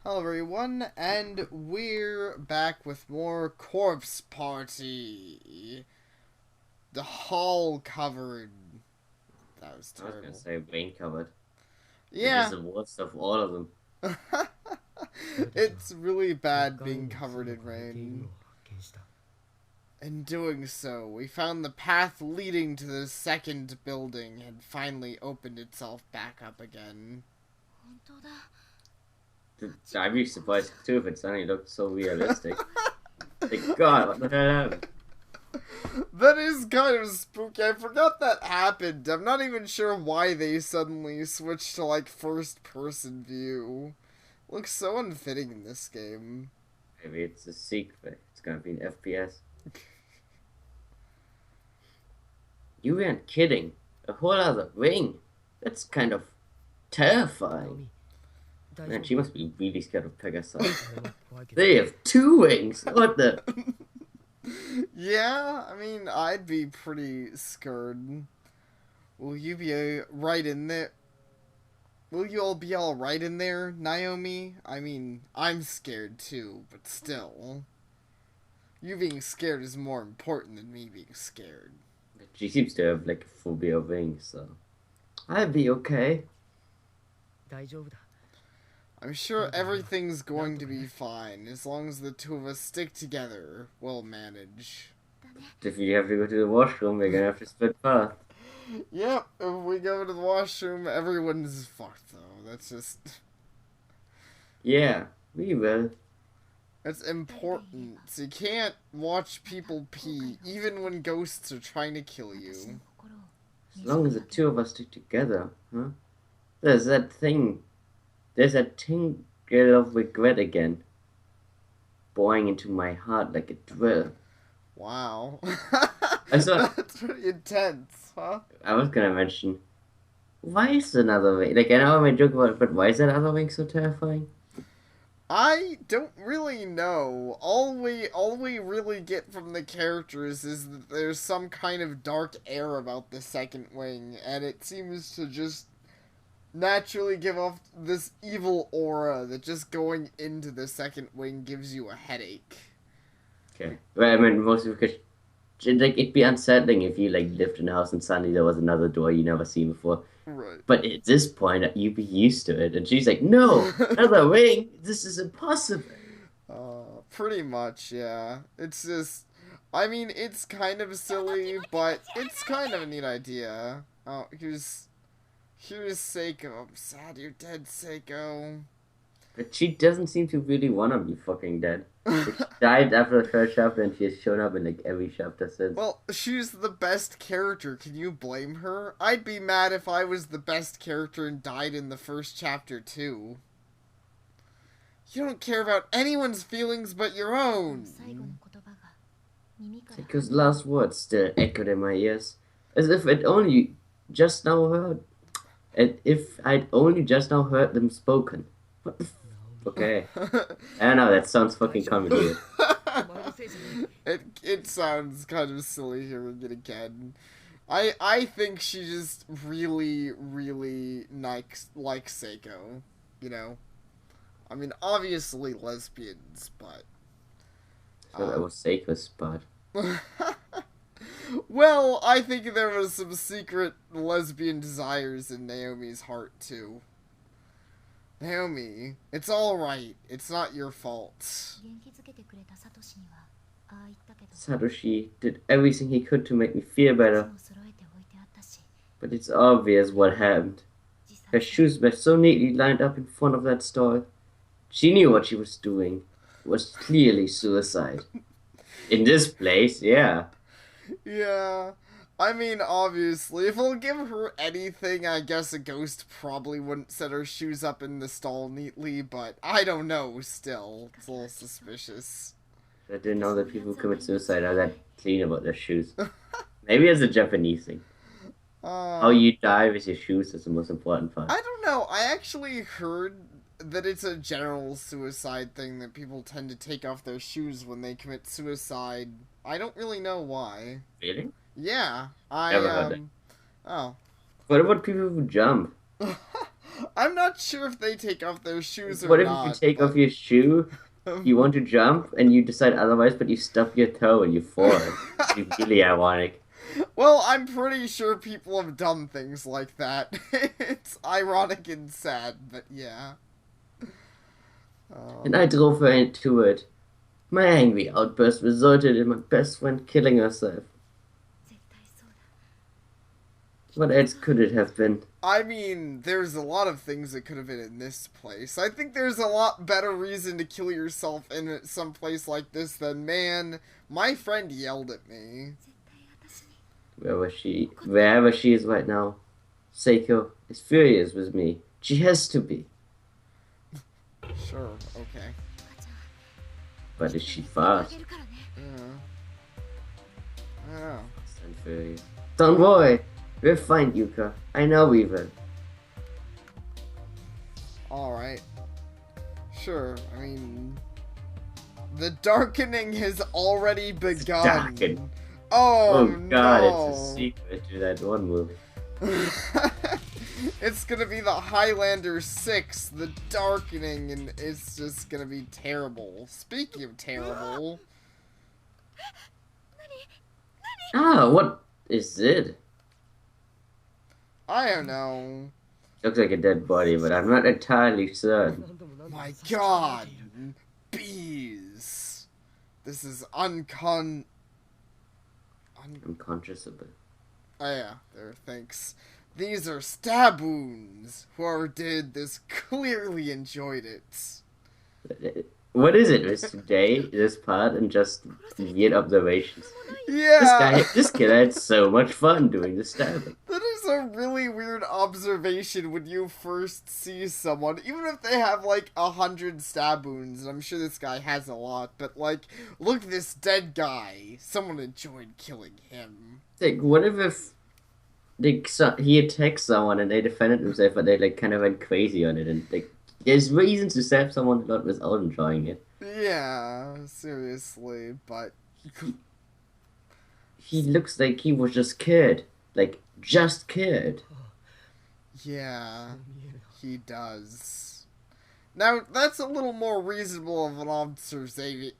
Hello everyone, and we're back with more Corpse Party. The hall covered. That was I was gonna terrible. say rain covered, which is Yeah. the worst of all of them. It's really bad being covered in rain. In doing so, we found the path leading to the second building had finally opened itself back up again. I'd be surprised too if it suddenly looked so realistic. Like, God, what the hell happened? That is kind of spooky. I forgot that happened. I'm not even sure why they suddenly switched to, like, first-person view. Looks so unfitting in this game. Maybe it's a secret. It's gonna be an FPS. You weren't kidding. A whole other ring. That's kind of terrifying. Man, she must be really scared of Pegasus. They have two wings. What the? Yeah, I mean, I'd be pretty scared. Will you be right in there? Will you all be alright in there, Naomi? I mean, I'm scared too, but still. You being scared is more important than me being scared. She seems to have like a phobia of wings, so I'd be okay. I'm sure everything's going to be fine. As long as the two of us stick together, we'll manage. If you have to go to the washroom, we're gonna have to split path. Yep, if we go to the washroom, everyone's fucked, though. That's just... Yeah, we will. That's important. You can't watch people pee, even when ghosts are trying to kill you. As long as the two of us stick together, huh? There's that thing. There's that tingle of regret again, boring into my heart like a drill. Wow. I saw. That's pretty intense, huh? I was gonna mention. Why is another wing? Like I know I might joke about it, but why is that other wing so terrifying? I don't really know. All we really get from the characters is that there's some kind of dark air about the second wing, and it seems to just naturally give off this evil aura that just going into the second wing gives you a headache. Okay, well, I mean mostly because like it'd be unsettling if you like lived in a house and suddenly there was another door you never seen before. Right. But at this point, you'd be used to it. And she's like, no, another wing? This is impossible. Pretty much, yeah. It's just, I mean, it's kind of silly, but it's kind of a neat idea. Oh, here's Seiko. I'm sad you're dead, Seiko. But she doesn't seem to really want to be fucking dead. She died after the first chapter and she has shown up in like every chapter since. Well, she's the best character. Can you blame her? I'd be mad if I was the best character and died in the first chapter, too. You don't care about anyone's feelings but your own. Seiko's last words still echoed in my ears. As if I'd only just now heard. And if I'd only just now heard them spoken. What the Okay. I don't know, that sounds fucking comedy. It sounds kind of silly hearing it again. I think she just really likes Seiko, you know. I mean, obviously lesbians, but So that was Seiko's spot. well, I think there was some secret lesbian desires in Naomi's heart too. Naomi, it's all right. It's not your fault. Satoshi did everything he could to make me feel better, but it's obvious what happened. Her shoes were so neatly lined up in front of that stall. She knew what she was doing. It was clearly suicide. In this place, yeah. Yeah. I mean, obviously, if we'll give her anything, I guess a ghost probably wouldn't set her shoes up in the stall neatly, but I don't know, still. It's a little suspicious. I didn't know that people who commit suicide are that clean about their shoes. Maybe it's a Japanese thing. How you die with your shoes is the most important part. I don't know. I actually heard that it's a general suicide thing that people tend to take off their shoes when they commit suicide. I don't really know why. Really? Yeah, Never heard that. oh. What about people who jump? I'm not sure if they take off their shoes or What if you not, take off but your shoe, you want to jump, and you decide otherwise, but you stub your toe and you fall? It's really ironic. well, I'm pretty sure people have done things like that. It's ironic and sad, but yeah. And I Um, drove her into it. My angry outburst resulted in my best friend killing herself. What else could it have been? I mean, there's a lot of things that could have been in this place. I think there's a lot better reason to kill yourself in some place like this than, man, my friend yelled at me. Wherever she is right now, Seiko is furious with me. She has to be. Sure, okay. But is she fast? Yeah. I don't know. And furious. Don't worry. We'll find Yuka. I know we will. Alright. Sure, I mean... The darkening has already begun. Darken. Oh, God, no. it's a secret to that one movie. It's gonna be the Highlander 6, the darkening, and it's just gonna be terrible. Speaking of terrible... Ah, what is it? I don't know. Looks like a dead body, but I'm not entirely certain. My god! Bees! This is Unconscionable. Oh yeah, there, thanks. These are stab wounds. Whoever did this clearly enjoyed it. What is it? Is today this part and just weird observations? Yeah! This kid had so much fun doing the stabbing. That is a really weird observation when you first see someone, even if they have like 100 stab wounds, and I'm sure this guy has a lot, but like, look at this dead guy. Someone enjoyed killing him. Like, what if he attacked someone and they defended themselves, but they like kind of went crazy on it, and like there's reasons to stab someone a lot without enjoying it. Yeah, seriously, but he looks like he was just scared, like just scared. Yeah, he does. Now, that's a little more reasonable of an observation,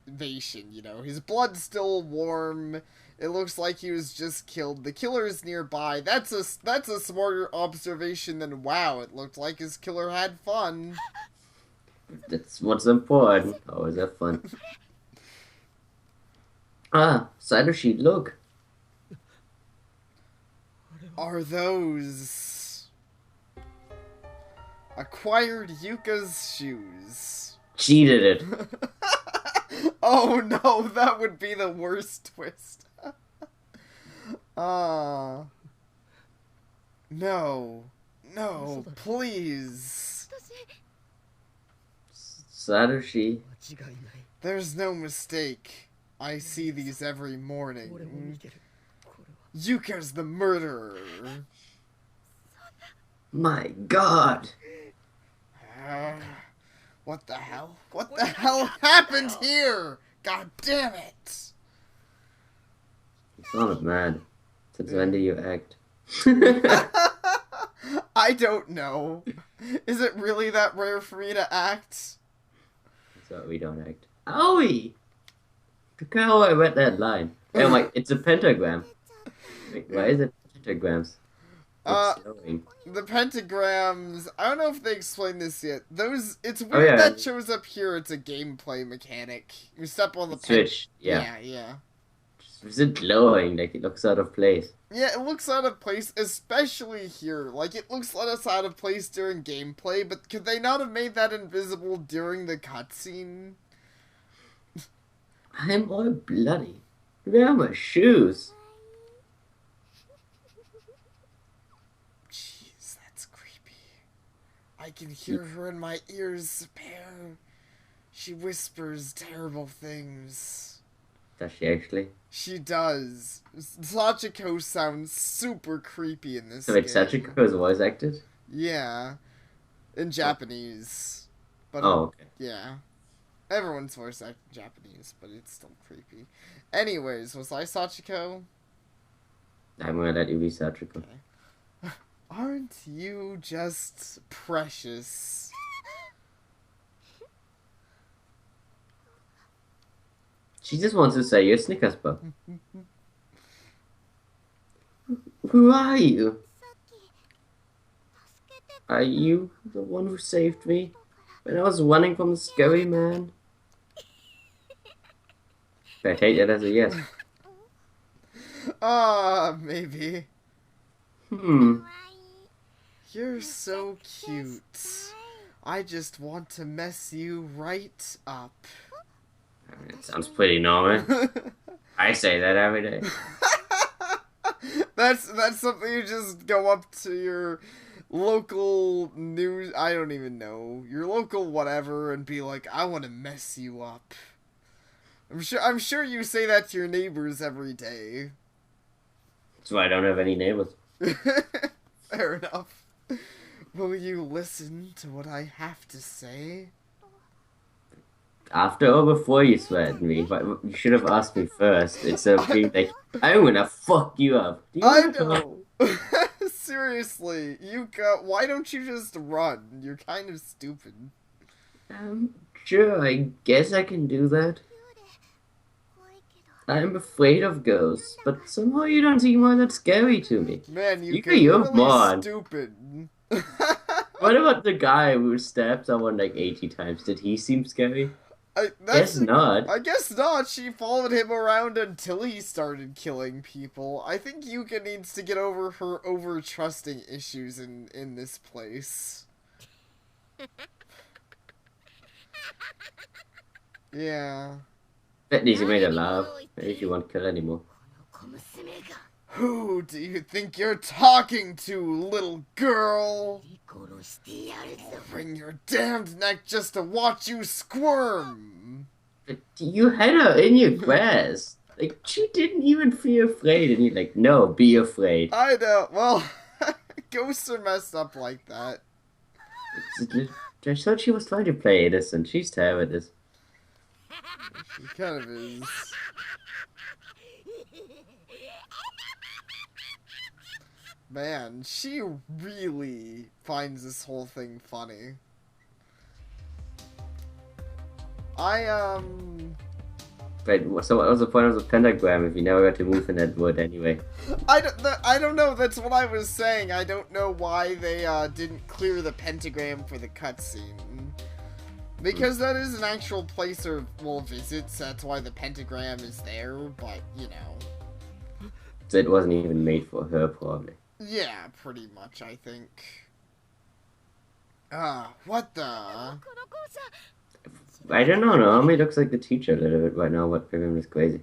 you know. His blood's still warm. It looks like he was just killed. The killer is nearby. That's a smarter observation than, wow, it looked like his killer had fun. That's what's important. Always have fun. Ah, Satoshi, look. Are those acquired Yuka's shoes? Cheated it. Oh no, that would be the worst twist. No. No, please. Satoshi. There's no mistake. I see these every morning. Yuka's the murderer. My God. What the hell? What the hell happened here? God damn it. You sounded mad. Since when do you act? I don't know. Is it really that rare for me to act? So we don't act. Owie! Look how I read that line. Oh my, it's a pentagram. Wait, why is it pentagrams? The pentagrams, I don't know if they explained this yet. It's weird that shows up here, it's a gameplay mechanic. You step on the switch, yeah. Yeah. Is it glowing? Like, it looks out of place. Yeah, it looks out of place, especially here. Like, it looks out of place during gameplay, but could they not have made that invisible during the cutscene? I'm all bloody. Where are my shoes? Jeez, that's creepy. I can hear her in my ears, Sapare. She whispers terrible things. Does she actually? She does. Sachiko sounds super creepy in this game. So wait, Sachiko is voice acted? Yeah. In Japanese. But okay. Yeah. Everyone's voice acted in Japanese, but it's still creepy. Anyways, was I Sachiko? I'm gonna let you be Sachiko. Okay. Aren't you just precious? She just wants to say you're Snickers bar. Who are you? Are you the one who saved me when I was running from the scary man? I take that as a yes. Maybe. Hmm. You're so cute. I just want to mess you right up. It sounds pretty normal. I say that every day. That's something you just go up to your local news, I don't even know, your local whatever, and be like, I want to mess you up. I'm sure you say that to your neighbors every day. That's why I don't have any neighbors. Fair enough. Will you listen to what I have to say? After or before you threatened me, but you should have asked me first. It's a being like, I'm gonna fuck you up. Do you I wanna talk? know. Seriously, why don't you just run? You're kind of stupid. Sure, I guess I can do that. I'm afraid of ghosts, but somehow you don't seem all that scary to me. Man, You're you're really born. stupid. What about the guy who stabbed someone like 80 times? Did he seem scary? Guess not. I guess not. She followed him around until he started killing people. I think Yuka needs to get over her over-trusting issues in this place. Yeah. At least he made her laugh. Maybe she won't kill anymore. Who do you think you're talking to, little girl? I'll wring your damned neck just to watch you squirm. But you had her in your grasp. Like, she didn't even feel afraid. And you're like, no, be afraid. I know. Well, ghosts are messed up like that. I thought she was trying to play innocent. She's terrible at this. She kind of is. Man, she really finds this whole thing funny. But so what was the point of the pentagram if you never got to move in that wood anyway? I don't know, that's what I was saying. I don't know why they didn't clear the pentagram for the cutscene. Because that is an actual place of, well, visits, that's why the pentagram is there, but, you know. So it wasn't even made for her, probably. Yeah, pretty much, I think. What the? I don't know, Naomi looks like the teacher a little bit right now, but maybe I'm just crazy.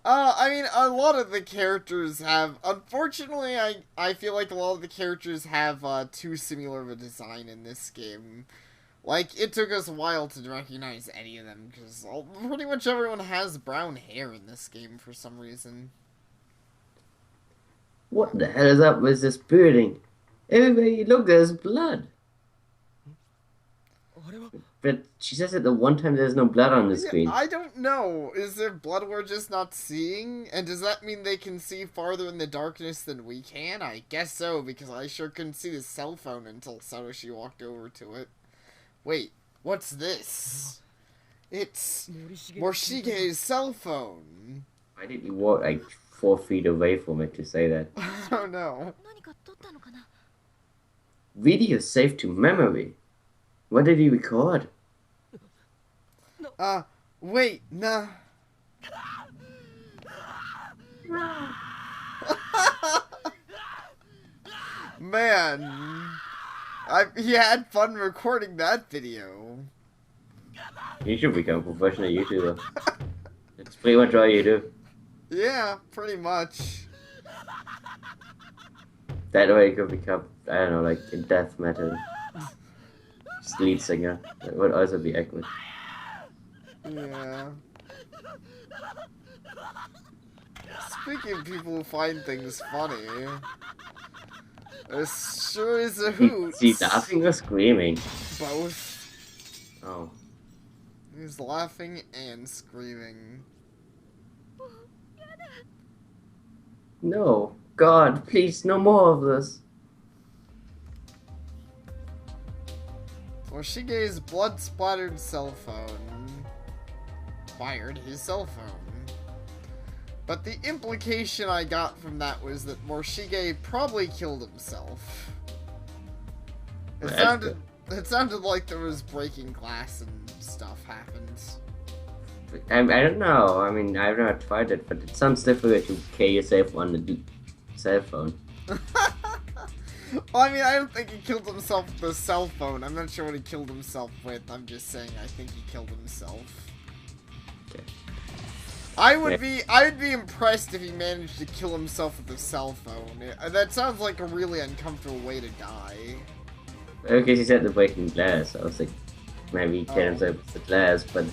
I mean, a lot of the characters have, unfortunately, I feel like a lot of the characters have, too similar of a design in this game. Like, it took us a while to recognize any of them, because pretty much everyone has brown hair in this game for some reason. What the hell is up with this building? Everywhere you look, there's blood. But she says that the one time there's no blood on the screen. I don't know. Is there blood we're just not seeing? And does that mean they can see farther in the darkness than we can? I guess so, because I sure couldn't see the cell phone until Satoshi walked over to it. Wait, what's this? It's Morishige's cell phone. Why did you walk like 4 feet away from it to say that? I don't know. Video saved to memory. What did he record? Wait, nah. Man, he had fun recording that video. You should become a professional YouTuber. It's pretty much all you do. Yeah, pretty much. That way you could become, I don't know, like a death metal lead singer. That would also be excellent. Yeah. Speaking of people who find things funny, this sure is a hoot. Is he laughing or screaming? Both. Oh. He's laughing and screaming. No. God, please, no more of this. Morshige's blood-splattered cell phone fired his cell phone. But the implication I got from that was that Morshige probably killed himself. It sounded like there was breaking glass and stuff happened. I don't know. I mean, I've never tried it, but it sounds difficult to kill yourself on the cell phone. Well, I mean, I don't think he killed himself with a cell phone. I'm not sure what he killed himself with. I'm just saying I think he killed himself. Okay. I'd be impressed if he managed to kill himself with a cell phone. That sounds like a really uncomfortable way to die. Okay, he said the breaking glass. I was like, maybe he killed himself with the glass, but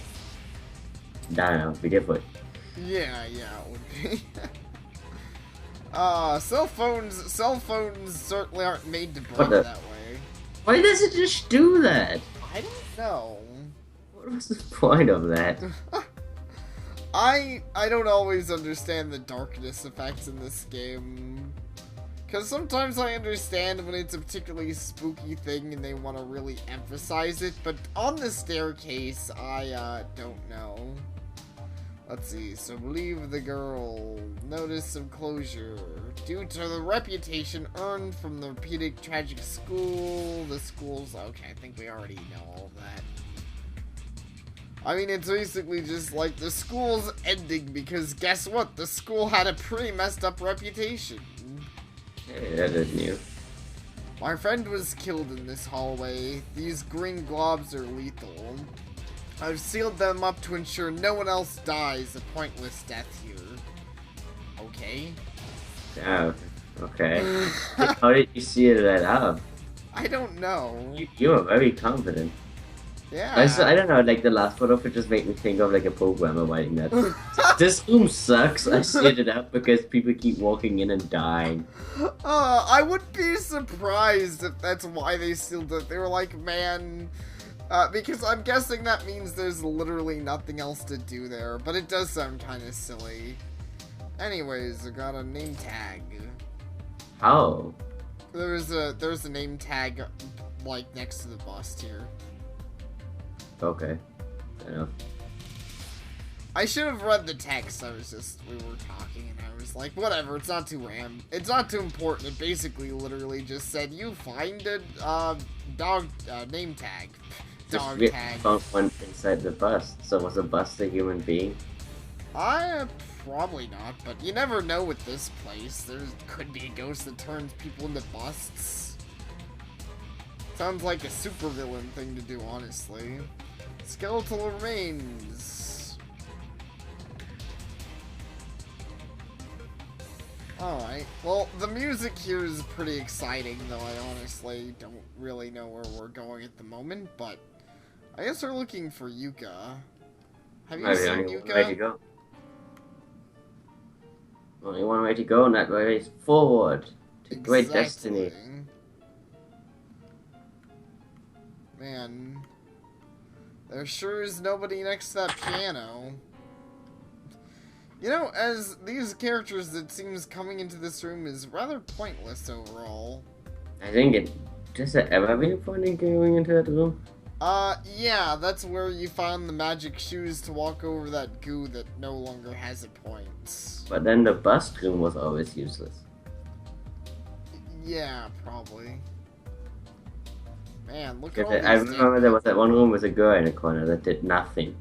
I don't know, be different. Yeah, it would be. Cell phones certainly aren't made to break that way. Why does it just do that? I don't know. What was the point of that? I don't always understand the darkness effects in this game. Because sometimes I understand when it's a particularly spooky thing and they want to really emphasize it, but on the staircase, I don't know. Let's see, so leave the girl. Notice of closure. Due to the reputation earned from the repeated tragic school, the school's... Okay, I think we already know all that. I mean, it's basically just like the school's ending because guess what? The school had a pretty messed up reputation. Hey, that is new. My friend was killed in this hallway. These green globs are lethal. I've sealed them up to ensure no one else dies a pointless death here. Okay. Oh, okay. How did you seal that up? I don't know. You are very confident. Yeah. I don't know, like the last photo could just make me think of like a programmer writing that. This room sucks, I sealed it up because people keep walking in and dying. I would be surprised if that's why they sealed it. They were like, man... because I'm guessing that means there's literally nothing else to do there, but it does sound kind of silly. Anyways, I got a name tag. Oh. There's a name tag, like, next to the bust here. Okay. Fair enough. I should have read the text. We were talking, and I was like, whatever, it's not too important. It basically literally just said, you find a, dog, name tag. Dog tag. Found one inside the bust. So was the bust a human being? Probably not, but you never know with this place. There could be a ghost that turns people into busts. Sounds like a supervillain thing to do, honestly. Skeletal remains. Alright, well, the music here is pretty exciting, though I honestly don't really know where we're going at the moment, but I guess we're looking for Yuka. Have you seen Yuka? Only one way to go. Only one way to go, and that way is forward to great destiny. Man, there sure is nobody next to that piano. You know, as these characters, it seems coming into this room is rather pointless overall. I think it... Does there ever be a point in going into that room? Yeah, that's where you found the magic shoes to walk over that goo that no longer has a point. But then the bust room was always useless. Yeah, probably. Man, look at all I remember there was that one room with a girl in a corner that did nothing.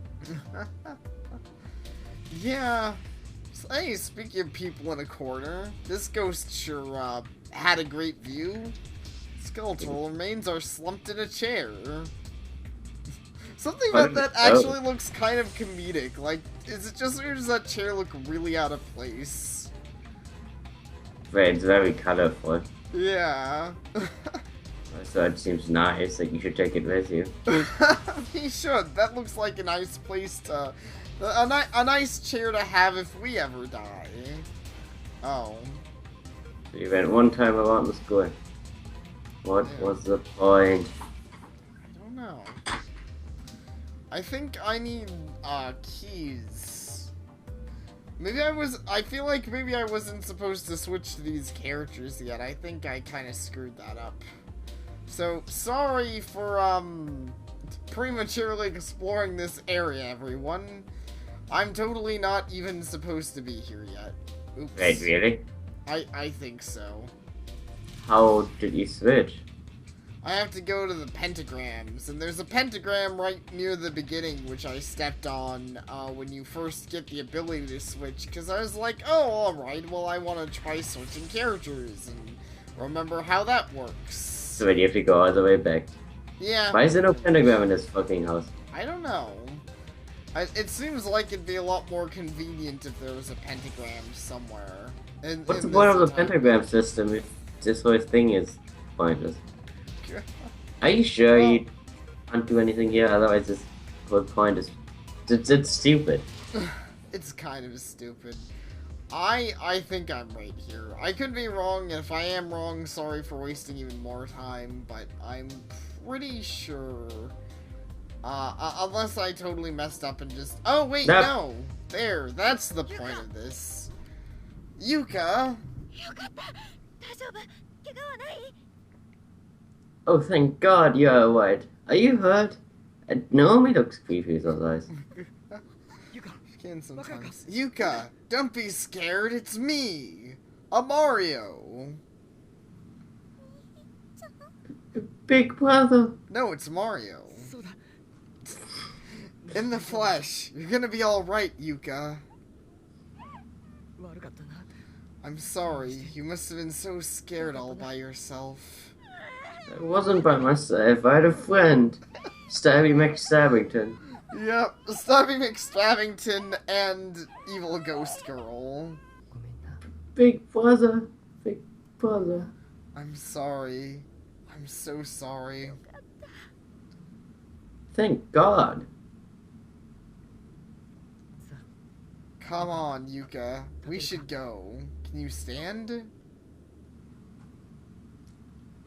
Yeah. Hey, speaking of people in a corner, this ghost sure, had a great view. Skeletal remains are slumped in a chair. Something about that actually looks kind of comedic. Like, is it just or does that chair look really out of place? Right, it's very colorful. Yeah. So it seems nice, like you should take it with you. He should. That looks like a nice place to... A nice chair to have if we ever die. Oh. So you went one time around the school. What was the point? I don't know. I think I need, keys. I feel like maybe I wasn't supposed to switch to these characters yet. I think I kind of screwed that up. So, sorry for, prematurely exploring this area, everyone. I'm totally not even supposed to be here yet. Oops. Wait, really? I think so. How did you switch? I have to go to the pentagrams, and there's a pentagram right near the beginning, which I stepped on when you first get the ability to switch, because I was like, oh, alright, well, I want to try switching characters, and remember how that works. So wait, you have to go all the way back. Yeah. Why is there no pentagram in this fucking house? I don't know. It seems like it'd be a lot more convenient if there was a pentagram somewhere. What's the point of the pentagram system if this whole thing is pointless? Are you sure you can't do anything here? Otherwise, this whole point is... It's stupid. It's kind of stupid. I think I'm right here. I could be wrong, and if I am wrong, sorry for wasting even more time, but I'm pretty sure... unless I totally messed up and just... Oh, wait, no! There, that's the point of this. Yuka! Oh, thank God you're alright. Are you hurt? Naomi looks creepy with those eyes. Can sometimes. Yuka, don't be scared, it's me! A Mario! Big brother! No, it's Mario. In the flesh. You're gonna be alright, Yuka. I'm sorry. You must have been so scared all by yourself. I wasn't by myself. I had a friend. Stabby McStabbington. Yep, Stabby McStabbington and Evil Ghost Girl. Big brother. Big brother. I'm sorry. I'm so sorry. Thank God. Come on, Yuka. We should go. Can you stand?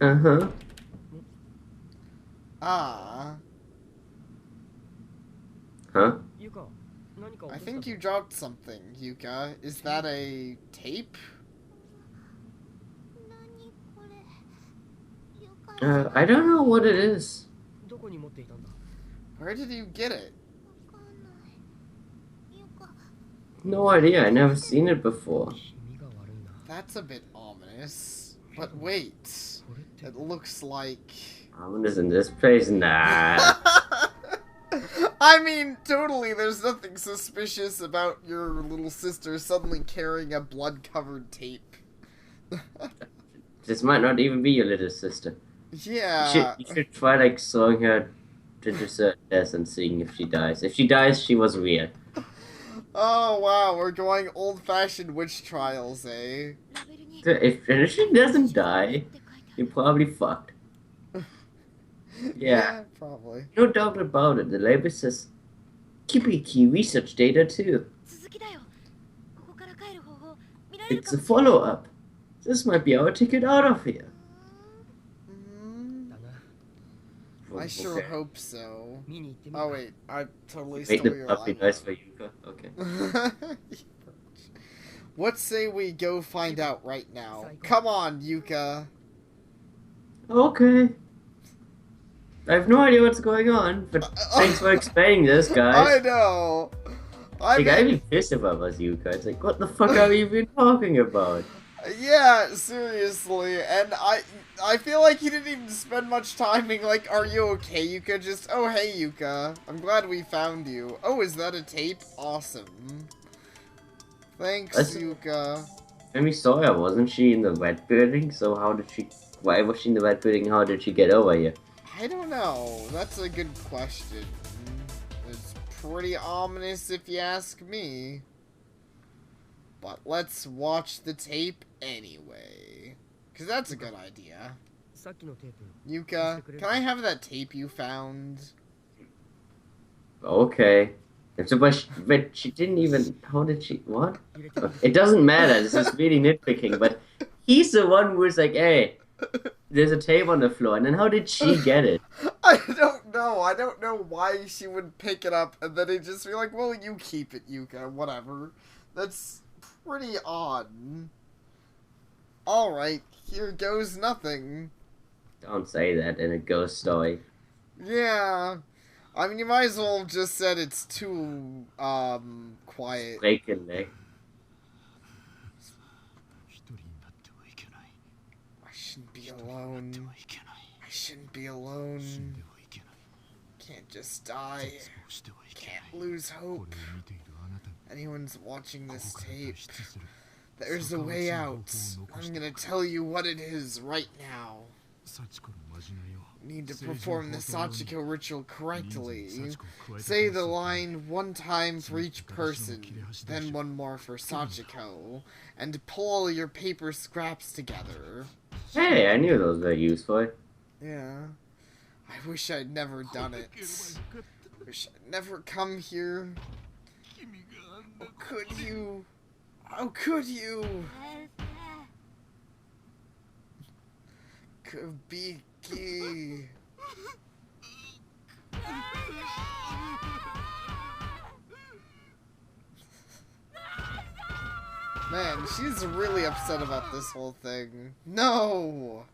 Uh-huh. Ah. Huh? I think you dropped something, Yuka. Is that a tape? I don't know what it is. Where did you get it? No idea, I never seen it before. That's a bit ominous. But wait, it looks like... Ominous in this place? Nah. I mean, totally, there's nothing suspicious about your little sister suddenly carrying a blood-covered tape. This might not even be your little sister. Yeah. You should try, like, throwing her into certain death and seeing if she dies. If she dies, she was real. Oh, wow, we're going old-fashioned witch trials, eh? If she doesn't die, you're probably fucked. Yeah, probably. No doubt about it. The label says key research data too. It's a follow-up. This might be our ticket out of here. I sure hope so. Oh wait, I totally Make stole the your puppy line. noise for Yuka. Okay. What say we go find out right now? Come on, Yuka. Okay. I have no idea what's going on, but thanks for explaining this, guys. I know. I'd be pissed if I was Yuka. It's like, what the fuck are we even talking about? Yeah, seriously, and I feel like he didn't even spend much time being like, are you okay, Yuka? Just, oh, hey, Yuka. I'm glad we found you. Oh, is that a tape? Awesome. Thanks, Yuka. Amy Sawyer, wasn't she in the red building? So why was she in the red building? How did she get over here? I don't know. That's a good question. It's pretty ominous if you ask me. But let's watch the tape anyway. Because that's a good idea. Yuka, can I have that tape you found? Okay. But she didn't even... How did she... What? It doesn't matter. This is really nitpicking. But he's the one who was like, hey, there's a tape on the floor. And then how did she get it? I don't know. I don't know why she would pick it up and then he'd just be like, well, you keep it, Yuka. Whatever. That's pretty odd. Alright, here goes nothing. Don't say that in a ghost story. Yeah. I mean, you might as well have just said it's too, quiet. Freaking I shouldn't be alone. I shouldn't be alone. Can't just die. Can't lose hope. Anyone's watching this tape. There's a way out. I'm gonna tell you what it is right now. Need to perform the Sachiko ritual correctly. Say the line one time for each person, then one more for Sachiko, and pull all your paper scraps together. Hey, I knew those were useful. Yeah. I wish I'd never done it. Wish I'd never come here. How could you? How could you? Kabiki. Man, she's really upset about this whole thing. No!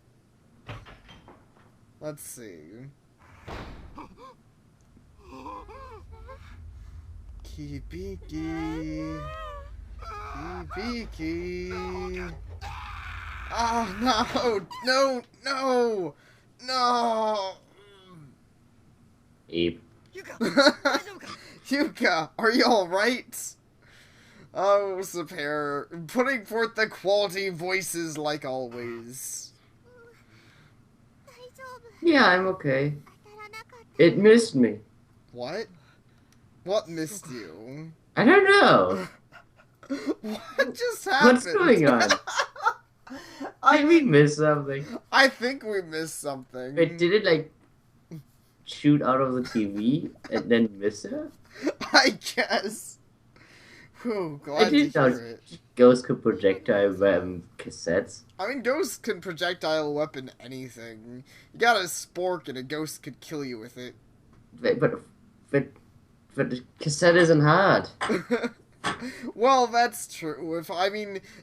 Let's see. Kibiki. Kibiki. Oh, no! No! No! No! Abe. Yuka, are you alright? Oh, Sapare, putting forth the quality voices like always. Yeah, I'm okay. It missed me. What? What missed you? I don't know. What just happened? What's going on? Did we miss something? I think we missed something. Wait, did it like shoot out of the TV and then miss it? I guess. Whew, glad I didn't to know hear it. ghosts could projectile cassettes. I mean, ghosts can projectile weapon anything. You got a spork and a ghost could kill you with it. But the cassette isn't hard. Well, that's true.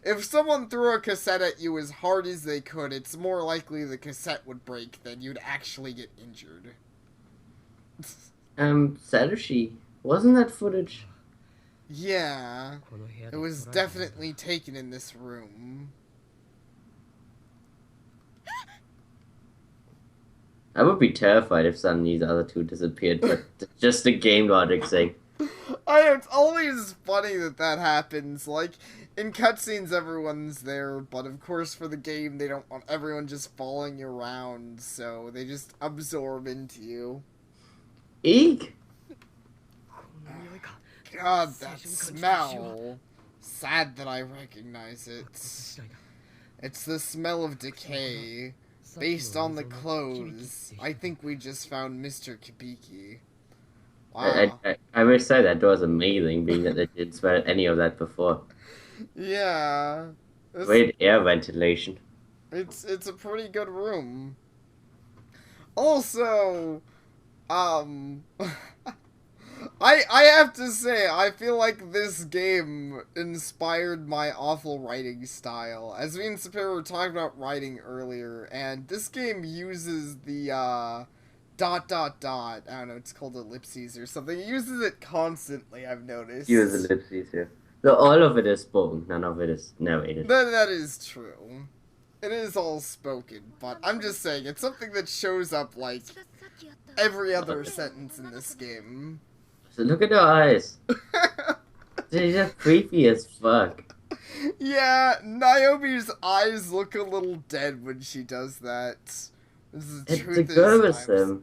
If someone threw a cassette at you as hard as they could, it's more likely the cassette would break than you'd actually get injured. Satoshi, wasn't that footage? Yeah, it was definitely taken in this room. I would be terrified if suddenly the other two disappeared, but just the game logic thing. It's always funny that happens. Like, in cutscenes everyone's there, but of course for the game they don't want everyone just following you around, so they just absorb into you. Eek! God, that smell. Sad that I recognize it. It's the smell of decay. Based on the clothes, I think we just found Mr. Kibiki. Wow. I will say that was amazing, being that they didn't smell any of that before. Yeah. Great air ventilation. It's a pretty good room. Also, I have to say, I feel like this game inspired my awful writing style. As me and Sapare were talking about writing earlier, and this game uses the, dot, I don't know, it's called ellipses or something. It uses it constantly, I've noticed. Use ellipses here. So all of it is spoken, none of it is narrated. That is true. It is all spoken, but I'm just saying, it's something that shows up, like, every other sentence in this game. So look at her eyes. They're just creepy as fuck. Yeah, Naomi's eyes look a little dead when she does that. It's the girl with him.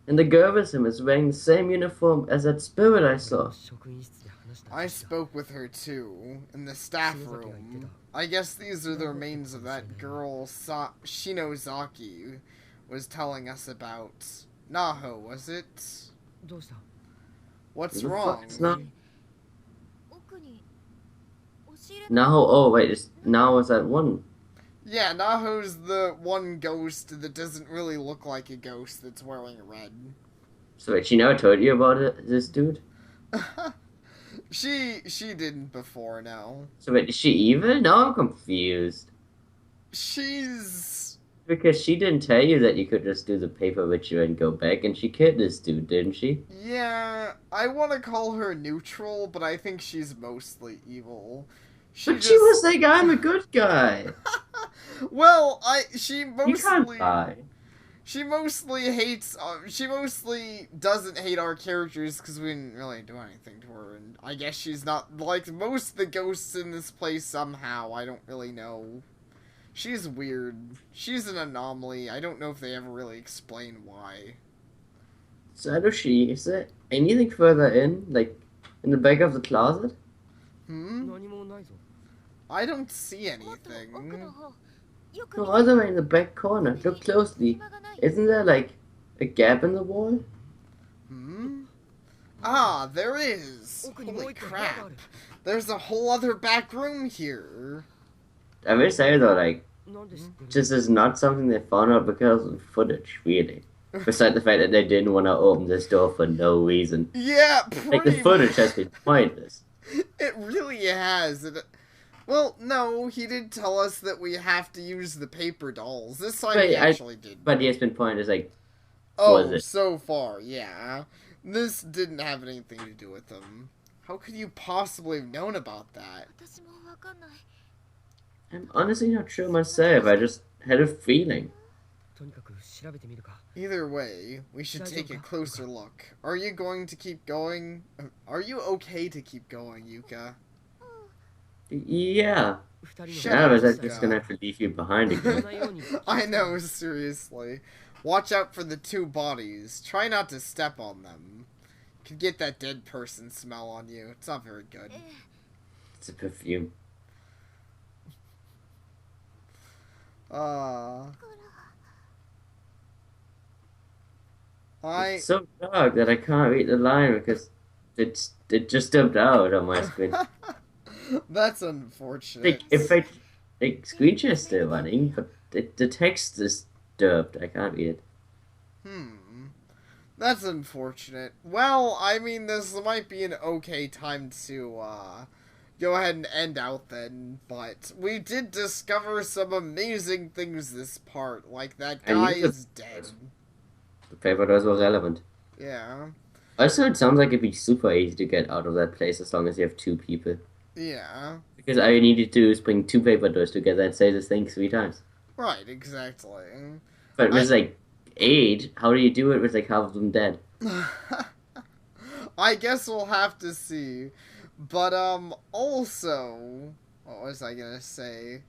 And the girl with him is wearing the same uniform as that spirit I saw. I spoke with her too, in the staff room. I guess these are the remains of that girl Shinozaki was telling us about. Naho, was it? What's wrong? Naho, oh wait, Naho is that one. Yeah, Naho's the one ghost that doesn't really look like a ghost that's wearing red. So wait, she never told you about it, this dude? She didn't before, no. So wait, is she evil? Now I'm confused. She's Because she didn't tell you that you could just do the paper ritual and go back, and she killed this dude, didn't she? yeah, I want to call her neutral, but I think she's mostly evil. She But she just was like, I'm a good guy. well, I she You can't mostly lie. she mostly hates she mostly doesn't hate our characters because we didn't really do anything to her, and I guess she's not like most of the ghosts in this place somehow. I don't really know. She's weird. She's an anomaly. I don't know if they ever really explain why. Satoshi, is there anything further in? Like, in the back of the closet? Hmm? I don't see anything. No, all the way in the back corner. Look closely. Isn't there, like, a gap in the wall? Hmm? Ah, there is. Holy crap. There's a whole other back room here. I will say, though, like, this is not something they found out because of footage, really. Besides the fact that they didn't want to open this door for no reason. Yeah, Like, the pretty footage much. has been pointless. It really has. Well, no, he did tell us that we have to use the paper dolls. This time he actually did. But yes, been pointless, like, was Oh, it? so far, yeah. This didn't have anything to do with them. How could you possibly have known about that? I'm honestly not sure myself. I just had a feeling. Either way, we should take a closer look. Are you going to keep going? Are you okay to keep going, Yuka? Yeah. Shut Otherwise, up, I'm just gonna have to leave you behind again. I know, seriously. Watch out for the two bodies. Try not to step on them. Could get that dead person smell on you. It's not very good. It's a perfume. I It's so dark that I can't read the line because it just dubbed out on my screen. That's unfortunate. Like if I like screen share is still running, but the text is dubbed. I can't read it. That's unfortunate. Well, I mean, this might be an okay time to go ahead and end out then, but we did discover some amazing things this part, like that guy is dead. The paper does was relevant. Yeah. Also, it sounds like it'd be super easy to get out of that place as long as you have two people. Yeah. Because all you need to do is bring two paper doors together and say this thing 3 times. Right, exactly. But with like 8, how do you do it with like half of them dead? I guess we'll have to see. But, also, what was I gonna say?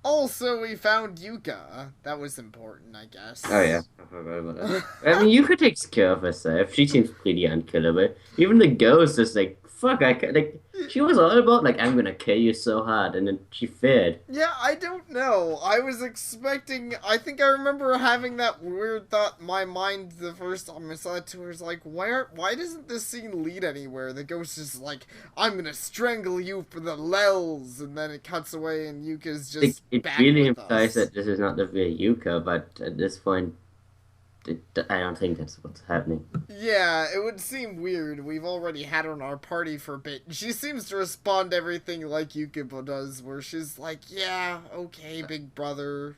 Also, we found Yuka. That was important, I guess. Oh yeah, I forgot about that. I mean, Yuka takes care of herself. She seems pretty unkillable. Even the ghost is like, fuck, like, she was all about like, I'm gonna kill you so hard, and then she failed. Yeah, I don't know. I was expecting. I think I remember having that weird thought in my mind the first time I saw it too. Was like, why doesn't this scene lead anywhere? The ghost is like, I'm gonna strangle you for the lels, and then it cuts away, and Yuka's just It back really with implies us. that this is not the real Yuka, but at this point, I don't think that's what's happening. Yeah, it would seem weird. We've already had her in our party for a bit. She seems to respond to everything like Yukibo does, where she's like, yeah, okay, big brother.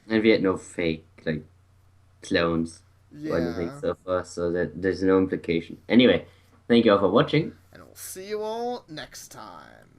And we had no fake, like, clones or Yeah. anything so far, so that there's no implication. Anyway, thank you all for watching. And we'll see you all next time.